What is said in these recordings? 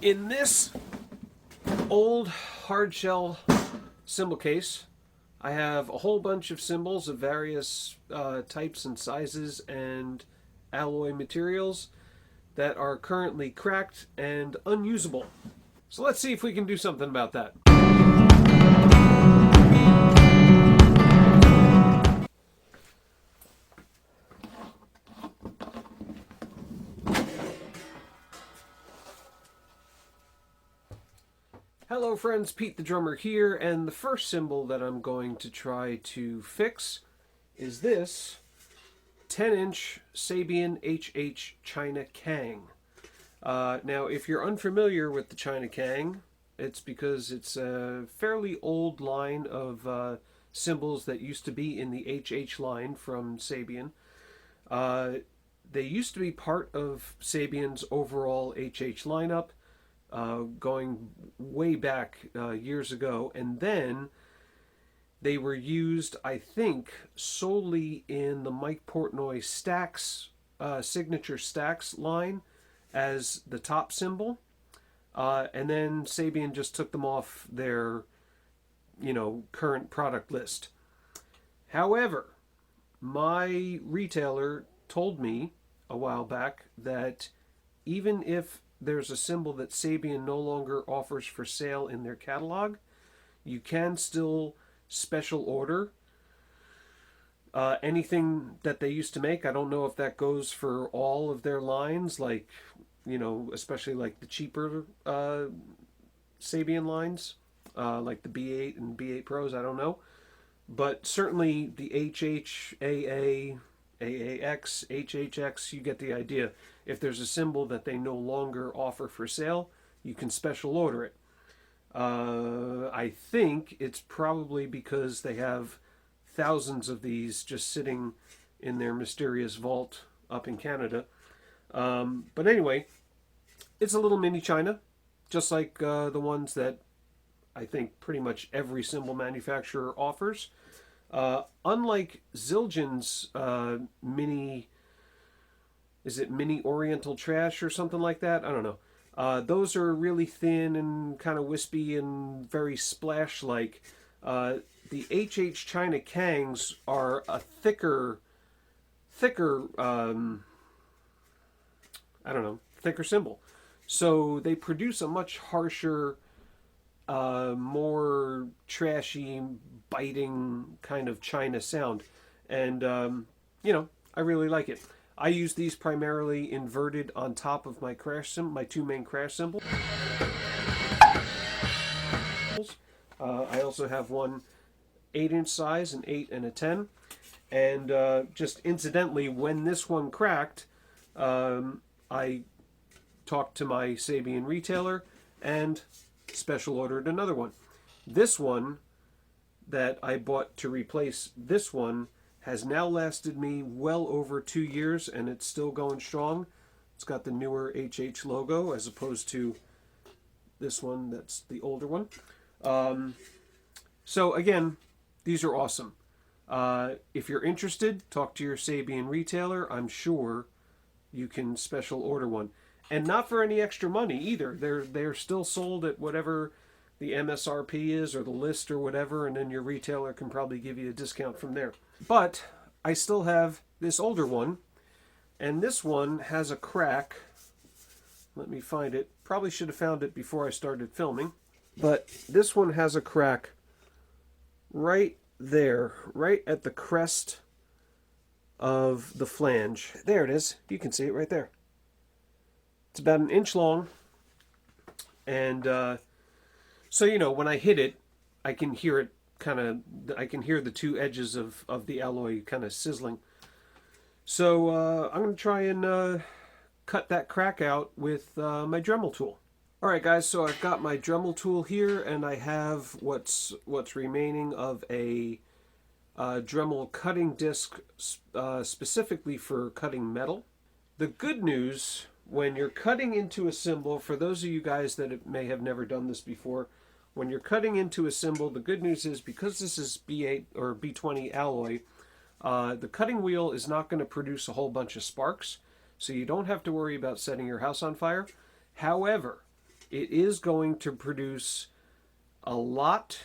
In this old hard shell cymbal case, I have a whole bunch of cymbals of various types and sizes and alloy materials that are currently cracked and unusable. So let's see if we can do something about that. Hello friends, Pete the Drummer here, and the first cymbal that I'm going to try to fix is this 10-inch Sabian HH China Kang. Now, if you're unfamiliar with the China Kang, it's because it's a fairly old line of cymbals that used to be in the HH line from Sabian. They used to be part of Sabian's overall HH lineup, going way back years ago, and then they were used, I think, solely in the Mike Portnoy Stax signature Stax line as the top cymbal, and then Sabian just took them off their, current product list. However, my retailer told me a while back that even if there's a cymbal that Sabian no longer offers for sale in their catalog, you can still special order anything that they used to make. I don't know if that goes for all of their lines, like, especially like the cheaper Sabian lines, like the B8 and B8 Pros, I don't know. But certainly the HH, AA, AAX, HHX, you get the idea. If there's a cymbal that they no longer offer for sale, you can special order it. I think it's probably because they have thousands of these just sitting in their mysterious vault up in Canada. But anyway, it's a little mini China, just like the ones that I think pretty much every cymbal manufacturer offers. Unlike Zildjian's mini, is it mini Oriental Trash or something like that? I don't know. Those are really thin and kind of wispy and very splash-like. The HH China Kangs are a thicker, thicker cymbal. So they produce a much harsher, more trashy, biting kind of China sound. And, I really like it. I use these primarily inverted on top of my my two main crash cymbals. I also have one 8-inch size, an 8 and a 10. And just incidentally, when this one cracked, I talked to my Sabian retailer and special ordered another one. This one that I bought to replace this one has now lasted me well over 2 years, and it's still going strong. It's got the newer HH logo as opposed to this one that's the older one. So again, these are awesome. If you're interested, talk to your Sabian retailer. I'm sure you can special order one. And not for any extra money either. They're still sold at whatever the MSRP is or the list or whatever, and then your retailer can probably give you a discount from there. But I still have this older one, and this one has a crack. Let me find it. Probably should have found it before I started filming. But this one has a crack right there, right at the crest of the flange. There it is. You can see it right there. It's about an inch long, and so when I hit it, I can hear it I can hear the two edges of the alloy kind of sizzling. So I'm going to try and cut that crack out with my Dremel tool. Alright guys, so I've got my Dremel tool here, and I have what's remaining of a Dremel cutting disc specifically for cutting metal. The good news when you're cutting into a cymbal, for those of you guys that may have never done this before, when you're cutting into a cymbal, the good news is because this is B8 or B20 alloy, the cutting wheel is not going to produce a whole bunch of sparks, so you don't have to worry about setting your house on fire. However, it is going to produce a lot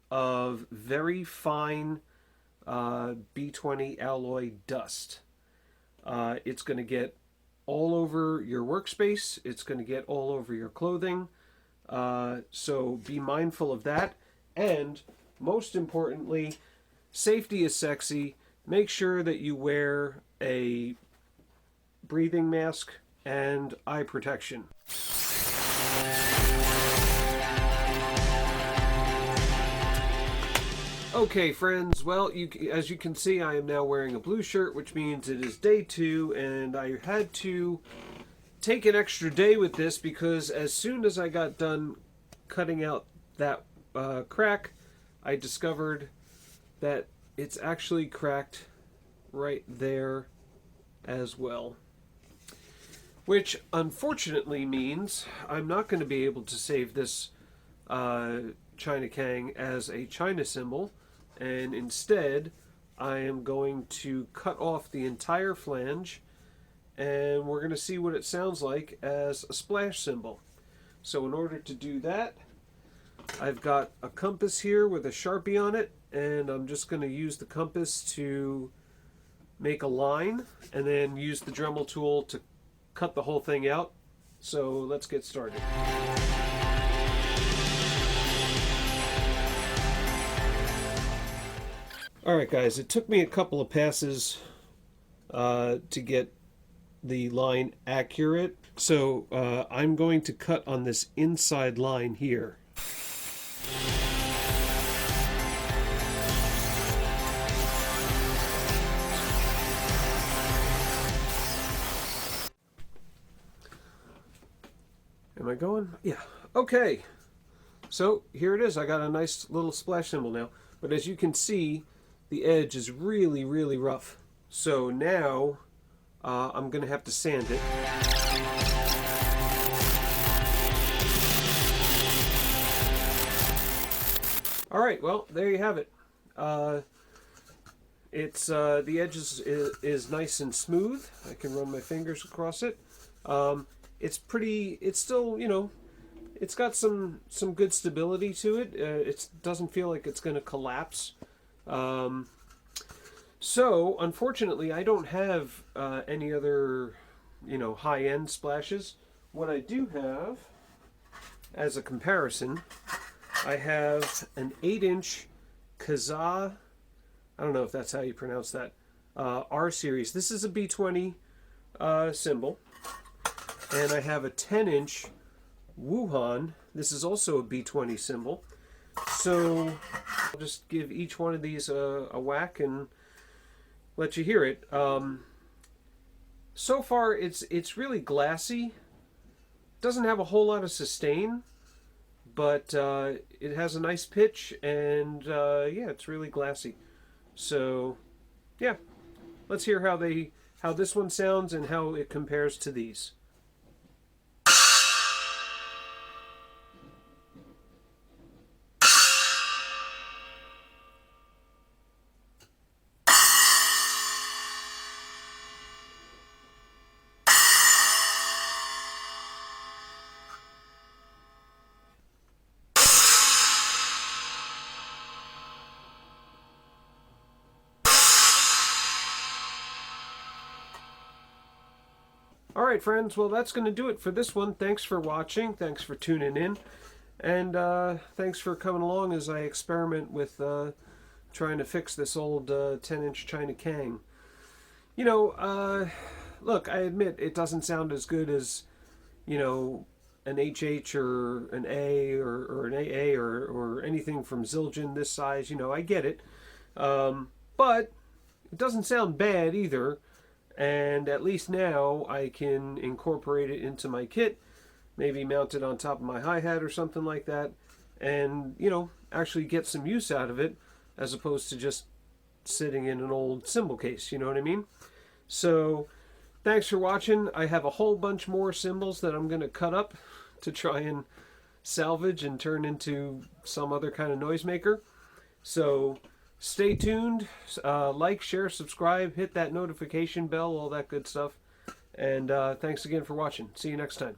of very fine B20 alloy dust. It's going to get all over your workspace. It's going to get all over your clothing. So be mindful of that. And most importantly, safety is sexy. Make sure that you wear a breathing mask and eye protection. Okay, friends, well, as you can see, I am now wearing a blue shirt, which means it is day 2, and I had to take an extra day with this because as soon as I got done cutting out that crack, I discovered that it's actually cracked right there as well. Which unfortunately means I'm not going to be able to save this China Kang as a China cymbal, and instead I am going to cut off the entire flange, and we're going to see what it sounds like as a splash cymbal. So in order to do that, I've got a compass here with a Sharpie on it, and I'm just going to use the compass to make a line and then use the Dremel tool to cut the whole thing out. So let's get started. Alright guys, it took me a couple of passes to get the line accurate. So I'm going to cut on this inside line here. Am I going? Yeah. Okay. So here it is. I got a nice little splash cymbal now. But as you can see, the edge is really, really rough. So now I'm going to have to sand it. All right. Well, there you have it. It's the edge is nice and smooth. I can run my fingers across it. It's pretty, it's still, you know, it's got some good stability to it. It doesn't feel like it's going to collapse. So, unfortunately, I don't have any other, you know, high-end splashes. What I do have, as a comparison, I have an 8-inch Kazaa, I don't know if that's how you pronounce that, R series. This is a B20 cymbal. And I have a 10-inch Wuhan. This is also a B20 cymbal. So I'll just give each one of these a whack and let you hear it. So far, it's really glassy. Doesn't have a whole lot of sustain, but it has a nice pitch, and yeah, it's really glassy. So yeah, let's hear how this one sounds and how it compares to these. Alright friends, well that's going to do it for this one. Thanks for watching, thanks for tuning in, and thanks for coming along as I experiment with trying to fix this old 10-inch China Kang. You know, look, I admit it doesn't sound as good as, you know, an HH or an A or an AA or anything from Zildjian this size. You know, I get it. But it doesn't sound bad either. And at least now I can incorporate it into my kit, maybe mount it on top of my hi-hat or something like that, and, you know, actually get some use out of it as opposed to just sitting in an old cymbal case, you know what I mean? So thanks for watching. I have a whole bunch more cymbals that I'm going to cut up to try and salvage and turn into some other kind of noisemaker. So stay tuned, like, share, subscribe, hit that notification bell, all that good stuff. And thanks again for watching. See you next time.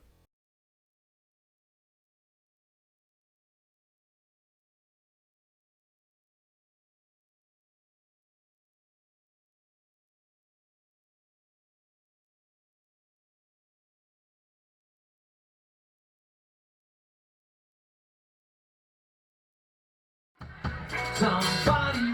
Somebody